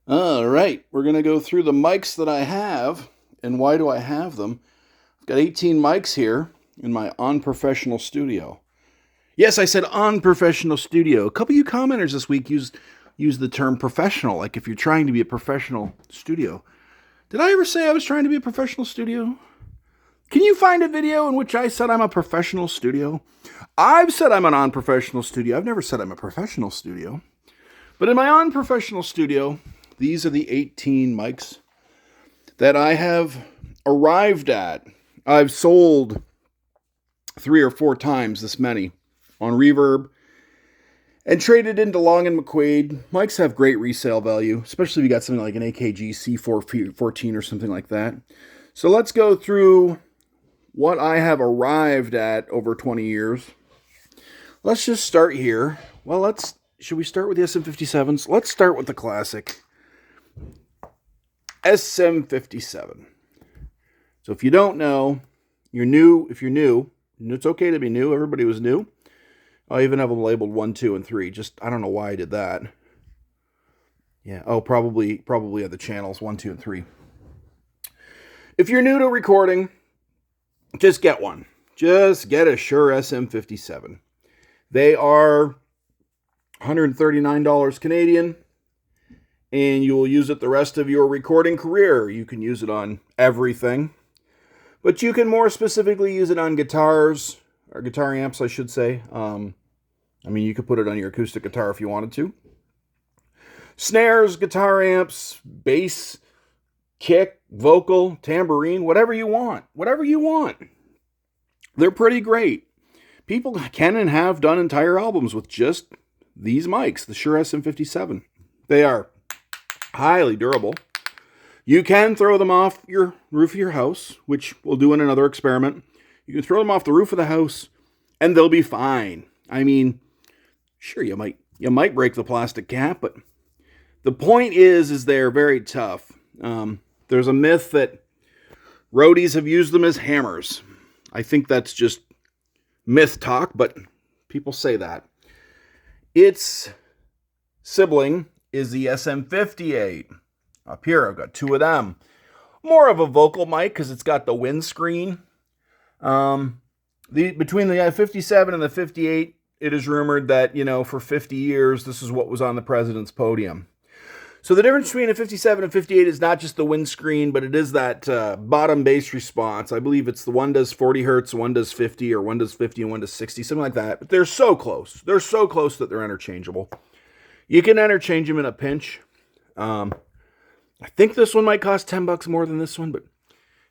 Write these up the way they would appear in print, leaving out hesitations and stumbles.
All right, we're going to go through the mics that I have and why do I have them. I've got 18 mics here in my unprofessional studio. Yes, I said unprofessional studio. A couple of you commenters this week used the term professional, like if you're trying to be a professional studio. Did I ever say I was trying to be a professional studio? Can you find a video in which I said I'm a professional studio? I've said I'm an unprofessional studio. I've never said I'm a professional studio. But in my unprofessional studio, these are the 18 mics that I have arrived at. I've sold 3 or 4 times this many on Reverb and traded into Long and McQuaid. Mics have great resale value, especially if you got something like an AKG C414 or something like that. So let's go through what I have arrived at over 20 years. Let's just start here. Well, should we start with the SM57s? Let's start with the classic SM57. So if you don't know, you're new. If you're new, it's okay to be new. Everybody was new. I even have them labeled 1, 2, and 3. Just, I don't know why I did that. Yeah, probably at the channels 1, 2, and 3. If you're new to recording, just get one. Just get a Shure SM57. They are $139 Canadian, and you will use it the rest of your recording career. You can use it on everything, but you can more specifically use it on guitars, or guitar amps, I should say. I mean, you could put it on your acoustic guitar if you wanted to. Snares, guitar amps, bass, kick, vocal, tambourine, whatever you want. Whatever you want. They're pretty great. People can and have done entire albums with just these mics, the Shure SM57. They are highly durable. You can throw them off your roof of your house, which we'll do in another experiment. You can throw them off the roof of the house, and they'll be fine. I mean, sure, you might break the plastic cap, but the point is they're very tough. There's a myth that roadies have used them as hammers. I think that's just myth talk, but people say that. Its sibling is the SM58. Up here, I've got 2 of them. More of a vocal mic because it's got the windscreen. Between the 57 and the 58, it is rumored that, for 50 years, this is what was on the president's podium. So the difference between a 57 and 58 is not just the windscreen, but it is that bottom bass response. I believe it's the one does 40 hertz, one does 50, or one does 50 and one does 60, something like that. But they're so close. They're so close that they're interchangeable. You can interchange them in a pinch. I think this one might cost $10 more than this one, but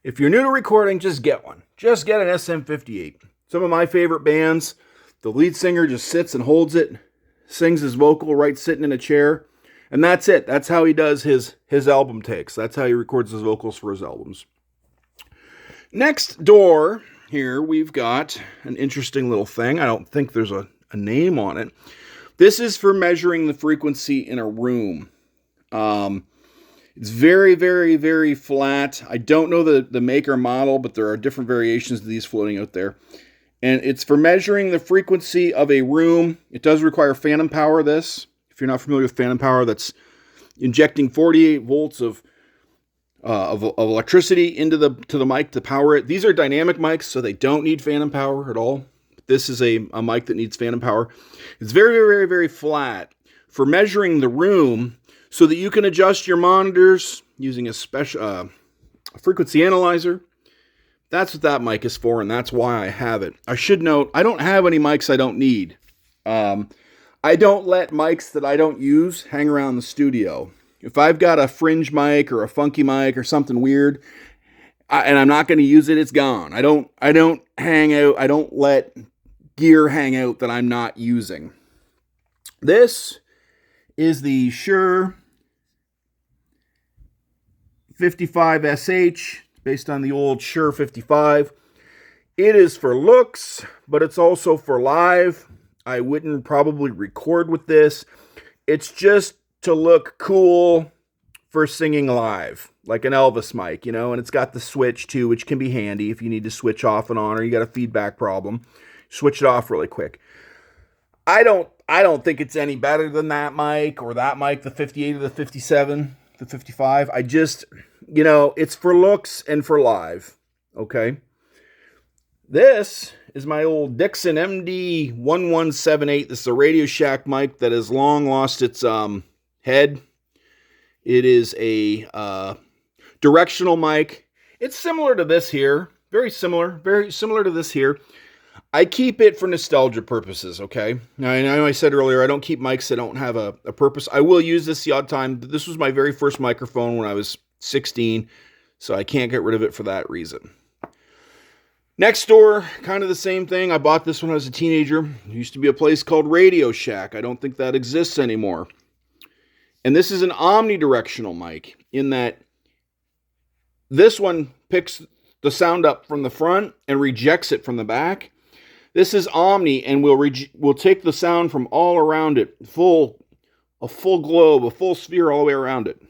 if you're new to recording, just get one. Just get an SM58. Some of my favorite bands, the lead singer just sits and holds it, sings his vocal right sitting in a chair, and that's it. That's how he does his album takes. That's how he records his vocals for his albums. Next door here, we've got an interesting little thing. I don't think there's a name on it. This is for measuring the frequency in a room. It's very, very, very flat. I don't know the make or model, but there are different variations of these floating out there. And it's for measuring the frequency of a room. It does require phantom power, this. If you're not familiar with phantom power, that's injecting 48 volts of electricity into the mic to power it. These are dynamic mics, so they don't need phantom power at all. This is a mic that needs phantom power. It's very, very, very, very flat for measuring the room so that you can adjust your monitors using a special frequency analyzer. That's what that mic is for, and that's why I have it. I should note, I don't have any mics I don't need. I don't let mics that I don't use hang around the studio. If I've got a fringe mic or a funky mic or something weird, and I'm not going to use it, it's gone. I don't hang out. I don't let gear hang out that I'm not using. This is the Shure 55SH, based on the old Shure 55. It is for looks, but it's also for live. I wouldn't probably record with this. It's just to look cool for singing live, like an Elvis mic, and it's got the switch too, which can be handy if you need to switch off and on, or you got a feedback problem. Switch it off really quick. I don't think it's any better than that mic or that mic, the 58 or the 57. the 55. I just, you know, it's for looks and for live. Okay. This is my old Dixon MD1178. This is a Radio Shack mic that has long lost its head. It is a directional mic. It's similar to this here. Very similar to this here. I keep it for nostalgia purposes, okay? Now, I know I said earlier, I don't keep mics that don't have a purpose. I will use this the odd time. This was my very first microphone when I was 16, so I can't get rid of it for that reason. Next door, kind of the same thing. I bought this when I was a teenager. There used to be a place called Radio Shack. I don't think that exists anymore. And this is an omnidirectional mic in that this one picks the sound up from the front and rejects it from the back. This is omni and will take the sound from all around it, a full globe, a full sphere all the way around it.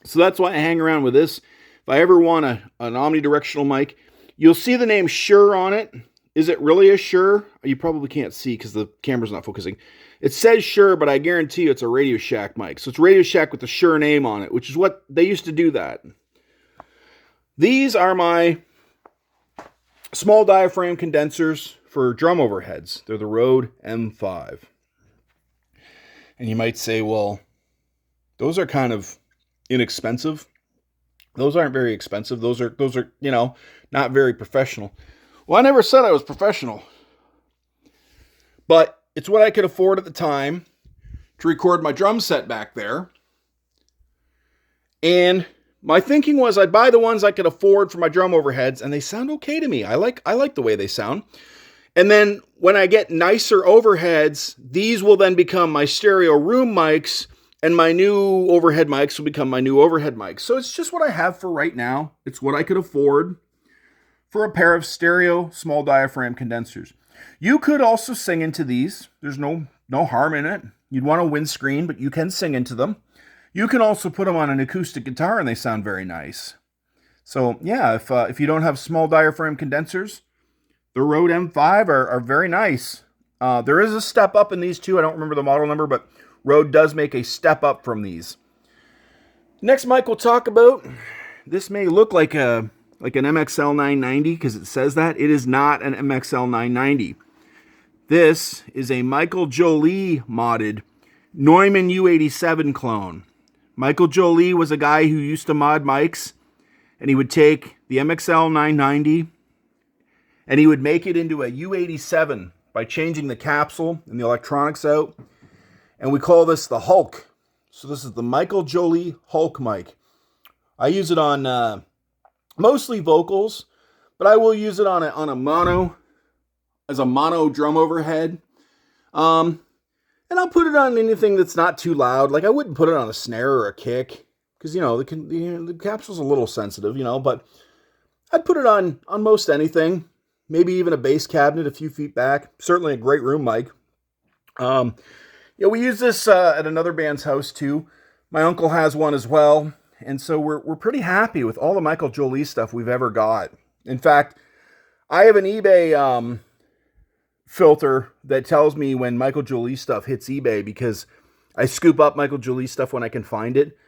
So that's why I hang around with this. If I ever want an omnidirectional mic, you'll see the name Shure on it. Is it really a Shure? You probably can't see because the camera's not focusing. It says Shure, but I guarantee you it's a Radio Shack mic. So it's Radio Shack with the Shure name on it, which is what they used to do that. These are my small diaphragm condensers for drum overheads. They're the Rode M5. And you might say, well, those are kind of inexpensive. Those aren't very expensive. Those are, you know, not very professional. Well, I never said I was professional. But it's what I could afford at the time to record my drum set back there. And my thinking was I'd buy the ones I could afford for my drum overheads, and they sound okay to me. I like the way they sound. And then when I get nicer overheads, these will then become my stereo room mics, and my new overhead mics will become my new overhead mics. So it's just what I have for right now. It's what I could afford for a pair of stereo small diaphragm condensers. You could also sing into these. There's no harm in it. You'd want a windscreen, but you can sing into them. You can also put them on an acoustic guitar, and they sound very nice. So yeah, if you don't have small diaphragm condensers, the Rode M5 are very nice. There is a step up in these two. I don't remember the model number, but Rode does make a step up from these. Next mic we'll talk about, this may look like an MXL 990 because it says that. It is not an MXL 990. This is a Michael Joly modded Neumann U-87 clone. Michael Joly was a guy who used to mod mics, and he would take the MXL 990 and he would make it into a U-87 by changing the capsule and the electronics out. And we call this the Hulk. So this is the Michael Joly Hulk mic. I use it on mostly vocals, but I will use it on a mono, as a mono drum overhead. And I'll put it on anything that's not too loud. Like I wouldn't put it on a snare or a kick, because, you know, the capsule's a little sensitive, you know, but I'd put it on most anything. Maybe even a bass cabinet a few feet back. Certainly a great room mic. Yeah, we use this at another band's house too. My uncle has one as well. And so we're pretty happy with all the Michael Joly stuff we've ever got. In fact, I have an eBay filter that tells me when Michael Joly stuff hits eBay, because I scoop up Michael Joly stuff when I can find it.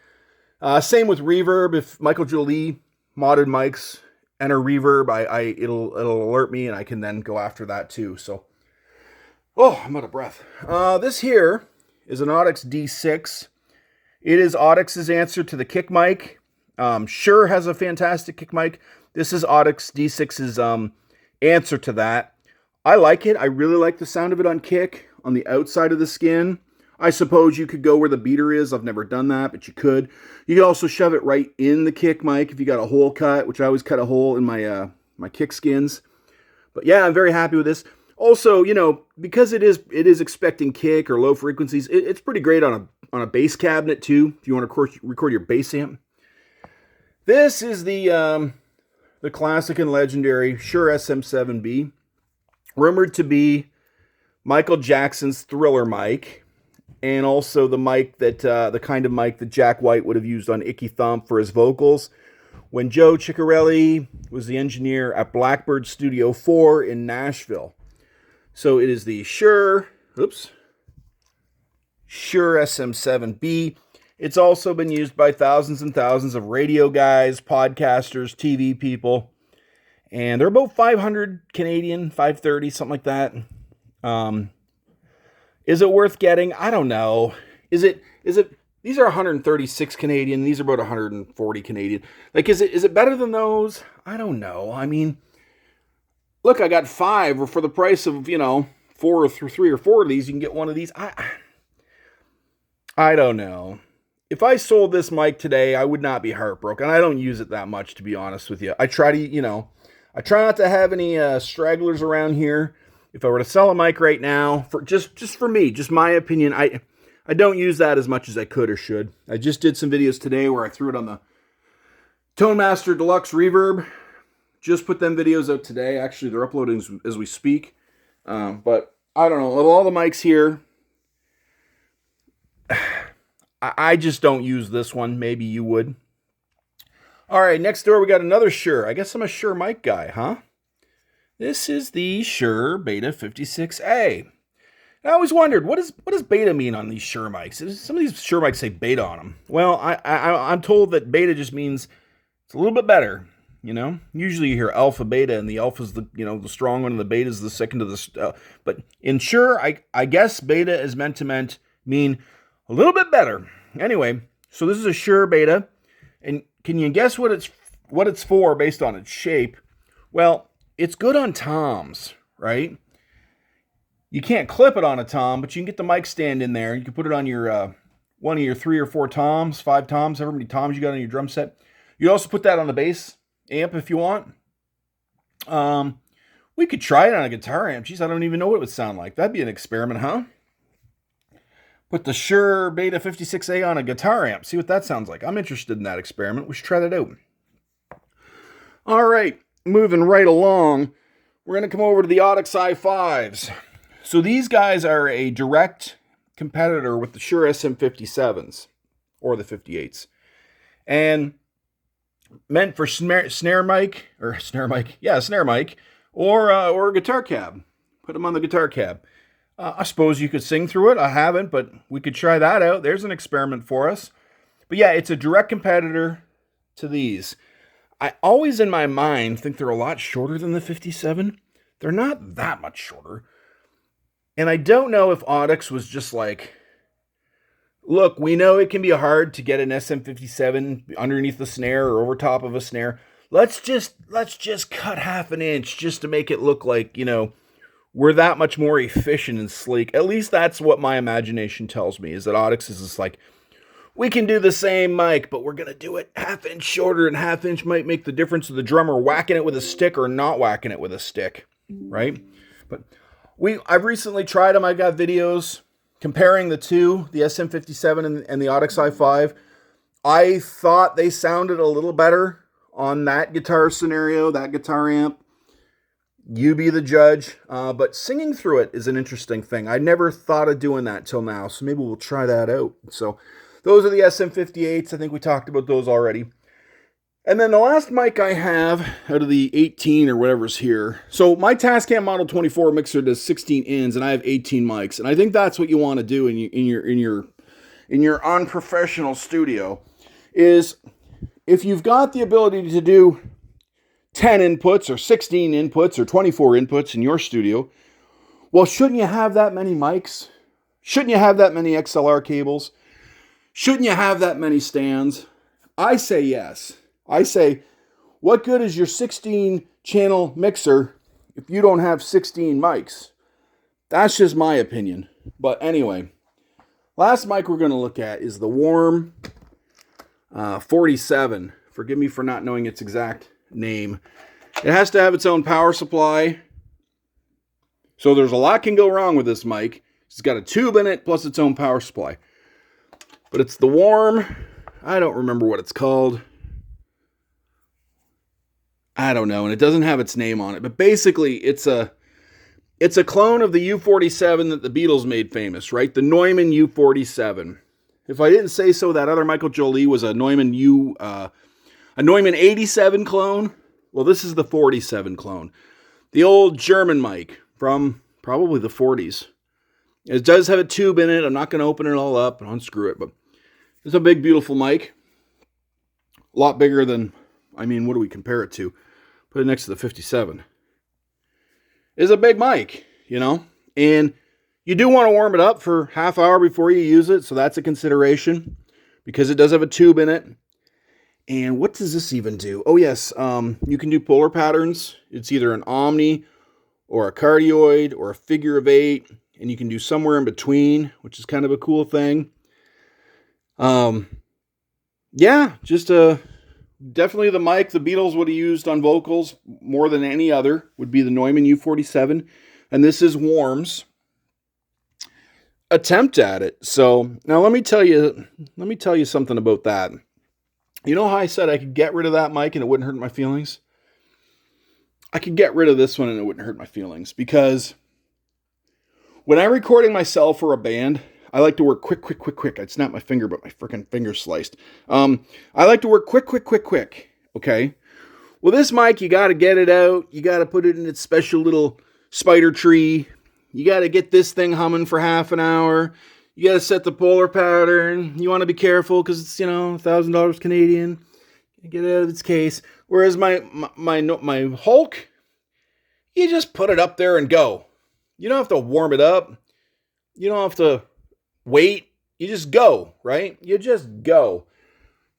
Same with reverb. If Michael Joly modded mics enter reverb, it'll alert me, and I can then go after that too. So, oh, I'm out of breath. This here is an Audix D6. It is Audix's answer to the kick mic. Shure has a fantastic kick mic. This is Audix D6's answer to that. I like it. I really like the sound of it on kick, on the outside of the skin. I suppose you could go where the beater is. I've never done that, but you could. You could also shove it right in the kick mic if you got a hole cut, which I always cut a hole in my my kick skins. But yeah, I'm very happy with this. Also, you know, because it is expecting kick or low frequencies, it's pretty great on a bass cabinet too, if you want to record your bass amp. This is the classic and legendary Shure SM57B, rumored to be Michael Jackson's Thriller mic, and also the mic that the kind of mic that Jack White would have used on Icky Thump for his vocals when Joe Ciccarelli was the engineer at Blackbird Studio 4 in Nashville. So it is the Shure SM7B. It's also been used by thousands and thousands of radio guys, podcasters, TV people. And they're about 500 Canadian, 530, something like that. Is it worth getting? I don't know. Is it, these are 136 Canadian, these are about 140 Canadian. Like, is it better than those? I don't know. I mean, look, I got 5, or for the price of, 4 or 3 or 4 of these, you can get one of these. I don't know. If I sold this mic today, I would not be heartbroken. I don't use it that much, to be honest with you. I try to, I try not to have any stragglers around here. If I were to sell a mic right now, for just for me, just my opinion, I don't use that as much as I could or should. I just did some videos today where I threw it on the Tone Master Deluxe Reverb. Just put them videos out today. Actually, they're uploading as we speak. But I don't know. Of all the mics here, I just don't use this one. Maybe you would. All right, next door we got another Shure. I guess I'm a Shure mic guy, huh? This is the Shure Beta 56A. I always wondered, what does beta mean on these Shure mics? Some of these Shure mics say beta on them. Well, I'm told that beta just means it's a little bit better. Usually you hear alpha, beta, and the alpha's the the strong one, and the beta's the second to the. But in Shure, I guess beta is meant to mean a little bit better. Anyway, so this is a Shure Beta, and can you guess what it's for based on its shape? Well, it's good on toms, right? You can't clip it on a tom, but you can get the mic stand in there. You can put it on your one of your 3 or 4 toms, 5 toms, however many toms you got on your drum set. You also put that on the bass amp if you want. We could try it on a guitar amp. Jeez, I don't even know what it would sound like. That'd be an experiment, huh? Put the Shure Beta 56A on a guitar amp. See what that sounds like. I'm interested in that experiment. We should try that out. All right, moving right along, we're going to come over to the Audix i5s. So these guys are a direct competitor with the Shure SM57s, or the 58s. And meant for snare mic, or a guitar cab. Put them on the guitar cab. I suppose you could sing through it. I haven't, but we could try that out. There's an experiment for us. But yeah, it's a direct competitor to these. I always, in my mind, think they're a lot shorter than the 57. They're not that much shorter. And I don't know if Audix was just like, look, we know it can be hard to get an SM57 underneath the snare or over top of a snare. Let's just cut half an inch just to make it look like, we're that much more efficient and sleek. At least that's what my imagination tells me, is that Audix is just like, we can do the same mic, but we're going to do it half inch shorter, and half inch might make the difference of the drummer whacking it with a stick or not whacking it with a stick, right? But I've recently tried them. I've got videos comparing the two, the SM57 and the Audix i5. I thought they sounded a little better on that guitar scenario, that guitar amp. You be the judge. But singing through it is an interesting thing. I never thought of doing that till now, so maybe we'll try that out. So those are the SM58s. I think we talked about those already. And then the last mic I have out of the 18 or whatever's here. So my Tascam Model 24 mixer does 16 ins, and I have 18 mics. And I think that's what you want to do in your unprofessional studio. Is if you've got the ability to do 10 inputs or 16 inputs or 24 inputs in your studio, well, shouldn't you have that many mics? Shouldn't you have that many XLR cables? Shouldn't you have that many stands? I say yes. I say, what good is your 16-channel mixer if you don't have 16 mics? That's just my opinion. But anyway, last mic we're going to look at is the Warm 47. Forgive me for not knowing its exact name. It has to have its own power supply. So there's a lot can go wrong with this mic. It's got a tube in it plus its own power supply. But it's the Warm. I don't remember what it's called. I don't know, and it doesn't have its name on it. But basically, it's a clone of the U-47 that the Beatles made famous, right? The Neumann U-47. If I didn't say so, that other Michael Joly was a Neumann 87 clone. Well, this is the 47 clone. The old German mic from probably the 40s. It does have a tube in it. I'm not going to open it all up and unscrew it, but It's a big, beautiful mic. A lot bigger than, I mean, what do we compare it to? Put it next to the 57. It's a big mic, you know? And you do want to warm it up for half hour before you use it, so that's a consideration because it does have a tube in it. And what does this even do? Oh, yes, you can do polar patterns. It's either an omni or a cardioid or a figure of 8, and you can do somewhere in between, which is kind of a cool thing. Yeah, just definitely the mic the Beatles would have used on vocals more than any other would be the Neumann U-47, and this is Warm's attempt at it. So now let me tell you something about that. You know how I said I could get rid of that mic and it wouldn't hurt my feelings? I could get rid of this one and it wouldn't hurt my feelings because when I'm recording myself for a band, I like to work quick. I'd snap my finger, but my freaking finger's sliced. I like to work quick. Okay? Well, this mic, you got to get it out. You got to put it in its special little spider tree. You got to get this thing humming for half an hour. You got to set the polar pattern. You want to be careful because it's, $1,000 Canadian. Get it out of its case. Whereas my Hulk, you just put it up there and go. You don't have to warm it up. You don't have to wait. You just go, right? You just go.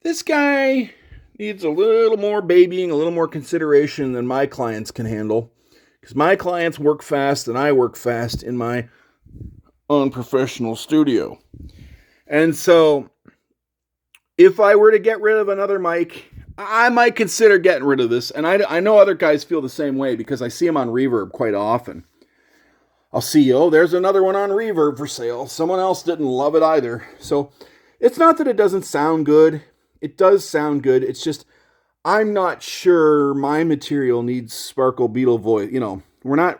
This guy needs a little more babying, a little more consideration than my clients can handle. Because my clients work fast and I work fast in my unprofessional studio. And so if I were to get rid of another mic, I might consider getting rid of this. And I know other guys feel the same way because I see them on Reverb quite often. I'll see, there's another one on Reverb for sale. Someone else didn't love it either. So it's not that it doesn't sound good. It does sound good. It's just I'm not sure my material needs sparkle Beatle voice. We're not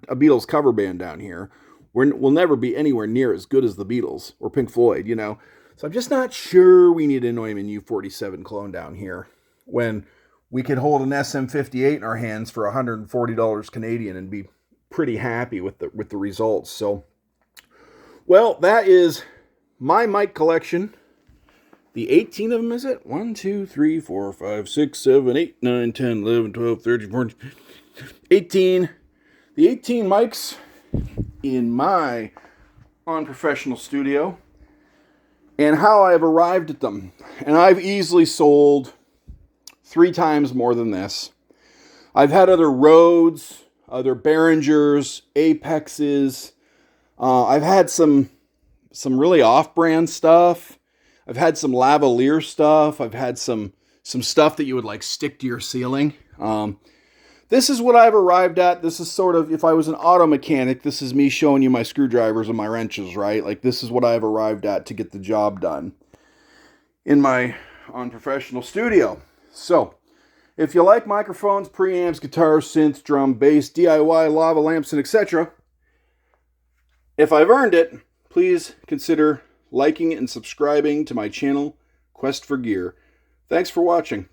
a Beatles cover band down here. We'll never be anywhere near as good as the Beatles or Pink Floyd, So I'm just not sure we need a Neumann U-47 clone down here when we could hold an SM58 in our hands for $140 Canadian and be pretty happy with the results. So, well, that is my mic collection. The 18 of them, is it? 1, 2, 3, 4, 5, 6, 7, 8, 9, 10, 11, 12, 13, 14, 18. The 18 mics in my unprofessional studio and how I've arrived at them. And I've easily sold 3 times more than this. I've had other Rhodes, other Behringers, Apexes. I've had some really off-brand stuff. I've had some lavalier stuff. I've had some stuff that you would like stick to your ceiling. This is what I've arrived at. This is sort of, if I was an auto mechanic, this is me showing you my screwdrivers and my wrenches, right? Like this is what I've arrived at to get the job done in my unprofessional studio. So, if you like microphones, preamps, guitars, synths, drum, bass, DIY, lava lamps, and etc., if I've earned it, please consider liking and subscribing to my channel, Quest for Gear. Thanks for watching.